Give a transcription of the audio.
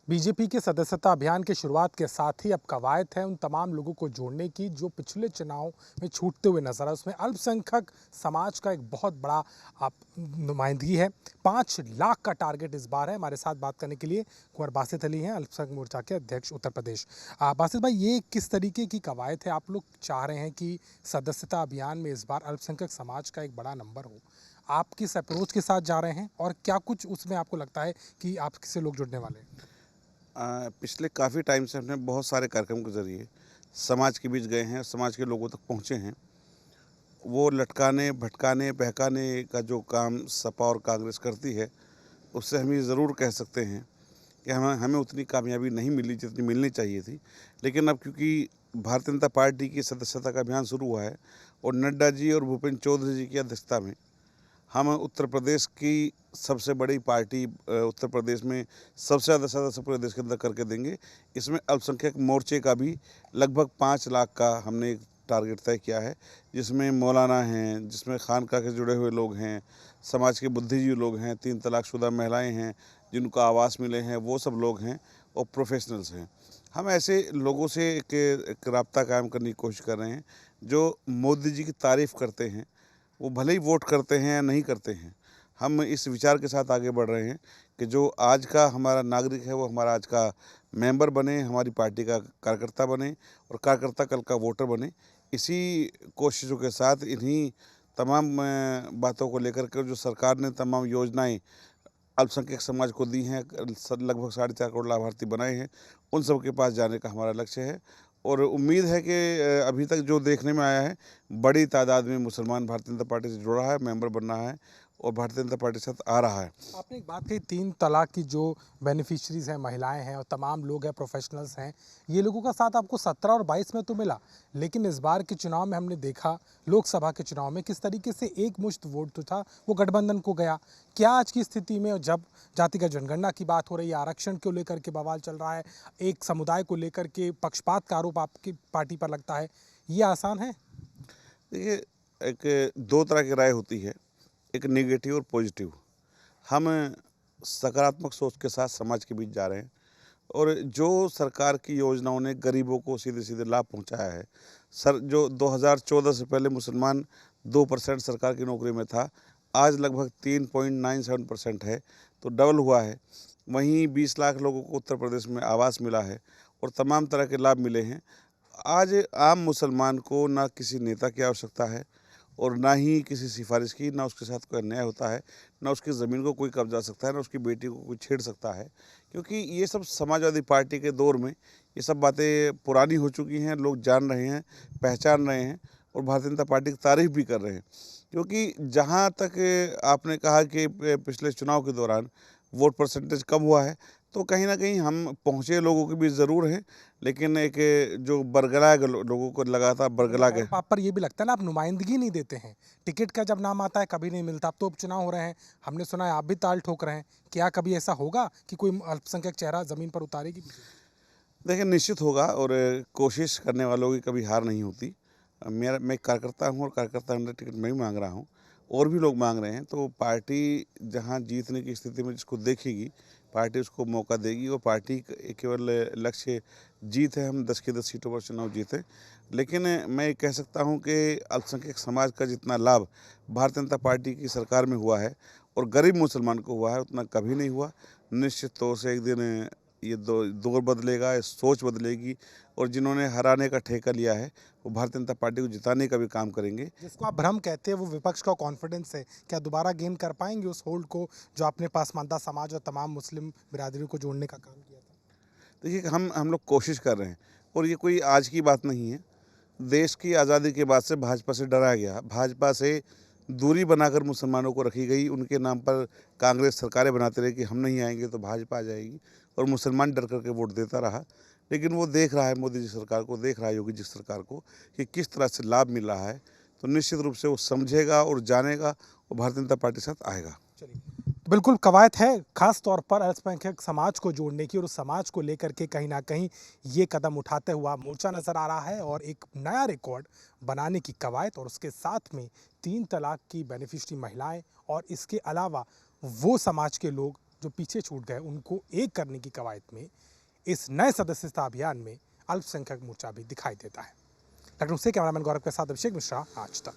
BJP के सदस्यता अभियान की शुरुआत के साथ ही अब कवायद है उन तमाम लोगों को जोड़ने की जो पिछले चुनाव में छूटते हुए नजर आए। उसमें अल्पसंख्यक समाज का एक बहुत बड़ा आप नुमाइंदगी है। 5 लाख का टारगेट इस बार है। हमारे साथ बात करने के लिए कुंवर बासित अली हैं, अल्पसंख्यक मोर्चा के अध्यक्ष उत्तर प्रदेश। बासित भाई, ये किस तरीके की कवायद है? आप लोग चाह रहे हैं कि सदस्यता अभियान में इस बार अल्पसंख्यक समाज का एक बड़ा नंबर हो। आप किस अप्रोच के साथ जा रहे हैं और क्या कुछ उसमें आपको लगता है कि आप किससे लोग जुड़ने वाले हैं? पिछले काफ़ी टाइम से हमने बहुत सारे कार्यक्रम के ज़रिए समाज के बीच गए हैं, समाज के लोगों तक पहुँचे हैं। वो लटकाने, भटकाने, बहकाने का जो काम सपा और कांग्रेस करती है, उससे हम ये ज़रूर कह सकते हैं कि हमें हमें उतनी कामयाबी नहीं मिली जितनी मिलनी चाहिए थी। लेकिन अब क्योंकि भारतीय जनता पार्टी की सदस्यता का अभियान शुरू हुआ है और नड्डा जी और भूपेंद्र चौधरी जी की अध्यक्षता में हम उत्तर प्रदेश की सबसे बड़ी पार्टी उत्तर प्रदेश में सबसे ज़्यादा सदस्य पूरे देश के अंदर करके देंगे। इसमें अल्पसंख्यक मोर्चे का भी लगभग 5 लाख का हमने एक टारगेट तय किया है, जिसमें मौलाना हैं, जिसमें खानका के जुड़े हुए लोग हैं, समाज के बुद्धिजीवी लोग हैं, 3 तलाकशुदा महिलाएं हैं, जिनको आवास मिले हैं, वो सब लोग हैं और प्रोफेशनल्स हैं। हम ऐसे लोगों से एक राब्ता कायम करने की कोशिश कर रहे हैं, जो मोदी जी की तारीफ़ करते हैं। वो भले ही वोट करते हैं या नहीं करते हैं, हम इस विचार के साथ आगे बढ़ रहे हैं कि जो आज का हमारा नागरिक है वो हमारा आज का मेंबर बने, हमारी पार्टी का कार्यकर्ता बने और कार्यकर्ता कल का वोटर बने। इसी कोशिशों के साथ इन्हीं तमाम बातों को लेकर के जो सरकार ने तमाम योजनाएं अल्पसंख्यक समाज को दी हैं, लगभग 4.5 करोड़ लाभार्थी बनाए हैं, उन सब के पास जाने का हमारा लक्ष्य है। और उम्मीद है कि अभी तक जो देखने में आया है, बड़ी तादाद में मुसलमान भारतीय जनता पार्टी से जुड़ रहा है, मेंबर बन रहा है और भारतीय जनता पार्टी के साथ आ रहा है। आपने एक बात कही, 3 तलाक की जो बेनिफिशरीज हैं, महिलाएं हैं और तमाम लोग हैं, प्रोफेशनल्स हैं, ये लोगों का साथ आपको 17 और 22 में तो मिला, लेकिन इस बार के चुनाव में हमने देखा, लोकसभा के चुनाव में किस तरीके से एक मुश्त वोट जो था वो गठबंधन को गया। क्या आज की स्थिति में जब जातिगत जनगणना की बात हो रही है, आरक्षण को लेकर के बवाल चल रहा है, एक समुदाय को लेकर के पक्षपात का आरोप आपकी पार्टी पर लगता है, ये आसान है? देखिए, एक दो तरह की राय होती है, एक नेगेटिव और पॉजिटिव। हम सकारात्मक सोच के साथ समाज के बीच जा रहे हैं और जो सरकार की योजनाओं ने गरीबों को सीधे-सीधे लाभ पहुंचाया है। सर, जो 2014 से पहले मुसलमान 2% सरकार की नौकरी में था, आज लगभग 3.97% है, तो डबल हुआ है। वहीं 20 लाख लोगों को उत्तर प्रदेश में आवास मिला है और तमाम तरह के लाभ मिले हैं। आज आम मुसलमान को ना किसी नेता की आवश्यकता है और ना ही किसी सिफारिश की, ना उसके साथ कोई अन्याय होता है, ना उसकी ज़मीन को कोई कब्जा सकता है, ना उसकी बेटी को कोई छेड़ सकता है। क्योंकि ये सब समाजवादी पार्टी के दौर में ये सब बातें पुरानी हो चुकी हैं, लोग जान रहे हैं, पहचान रहे हैं और भारतीय जनता पार्टी की तारीफ़ भी कर रहे हैं। क्योंकि जहाँ तक आपने कहा कि पिछले चुनाव के दौरान वोट परसेंटेज कम हुआ है, तो कहीं न कहीं हम पहुँचे लोगों के बीच ज़रूर हैं, लेकिन एक जो बरगला के लोगों को लगातार बरगला के। और आप पर ये भी लगता है ना, आप नुमाइंदगी नहीं देते हैं। टिकट का जब नाम आता है कभी नहीं मिलता। अब तो उपचुनाव हो रहे हैं, हमने सुना है आप भी ताल ठोक रहे हैं। क्या कभी ऐसा होगा कि कोई अल्पसंख्यक चेहरा ज़मीन पर उतारेगी? देखिए, निश्चित होगा और कोशिश करने वालों की कभी हार नहीं होती। मैं एक कार्यकर्ता हूँ और कार्यकर्ता अंडर टिकट मैं भी माँग रहा हूँ और भी लोग माँग रहे हैं, तो पार्टी जहाँ जीतने की स्थिति में जिसको देखेगी, पार्टी उसको मौका देगी और पार्टी केवल लक्ष्य जीत है, हम 10 की 10 सीटों पर चुनाव जीतें। लेकिन मैं ये कह सकता हूँ कि अल्पसंख्यक समाज का जितना लाभ भारतीय जनता पार्टी की सरकार में हुआ है और गरीब मुसलमान को हुआ है, उतना कभी नहीं हुआ। निश्चित तौर से एक दिन ये दौर बदलेगा, ये सोच बदलेगी और जिन्होंने हराने का ठेका लिया है, वो भारतीय जनता पार्टी को जिताने का भी काम करेंगे। जिसको आप भ्रम कहते हैं, वो विपक्ष का कॉन्फिडेंस है। क्या दोबारा गेन कर पाएंगे उस होल्ड को जो आपने पासमानदा समाज और तमाम मुस्लिम बिरादरी को जोड़ने का काम किया था? देखिए, हम लोग कोशिश कर रहे हैं और ये कोई आज की बात नहीं है। देश की आज़ादी के बाद से भाजपा से डरा गया, भाजपा से दूरी बनाकर मुसलमानों को रखी गई। उनके नाम पर कांग्रेस सरकारें बनाते रहे कि हम नहीं आएंगे तो भाजपा आ जाएगी और मुसलमान डर करके वोट देता रहा। लेकिन वो देख रहा है, मोदी जी सरकार को देख रहा है, योगी जी सरकार को, कि किस तरह से लाभ मिल रहा है, तो निश्चित रूप से वो समझेगा और जानेगा और भारतीय जनता पार्टी के साथ आएगा। चलिए, तो बिल्कुल कवायद है, खास तौर पर अल्पसंख्यक समाज को जोड़ने की, और उस समाज को लेकर के कहीं न कहीं ये कदम उठाते हुआ मोर्चा नज़र आ रहा है और एक नया रिकॉर्ड बनाने की कवायद, और उसके साथ में 3 तलाक की बेनिफिशरी महिलाएं और इसके अलावा वो समाज के लोग जो पीछे छूट गए उनको एक करने की कवायद में इस नए सदस्यता अभियान में अल्पसंख्यक मोर्चा भी दिखाई देता है। लखनऊ से कैमरामैन गौरव के साथ अभिषेक मिश्रा, आज तक।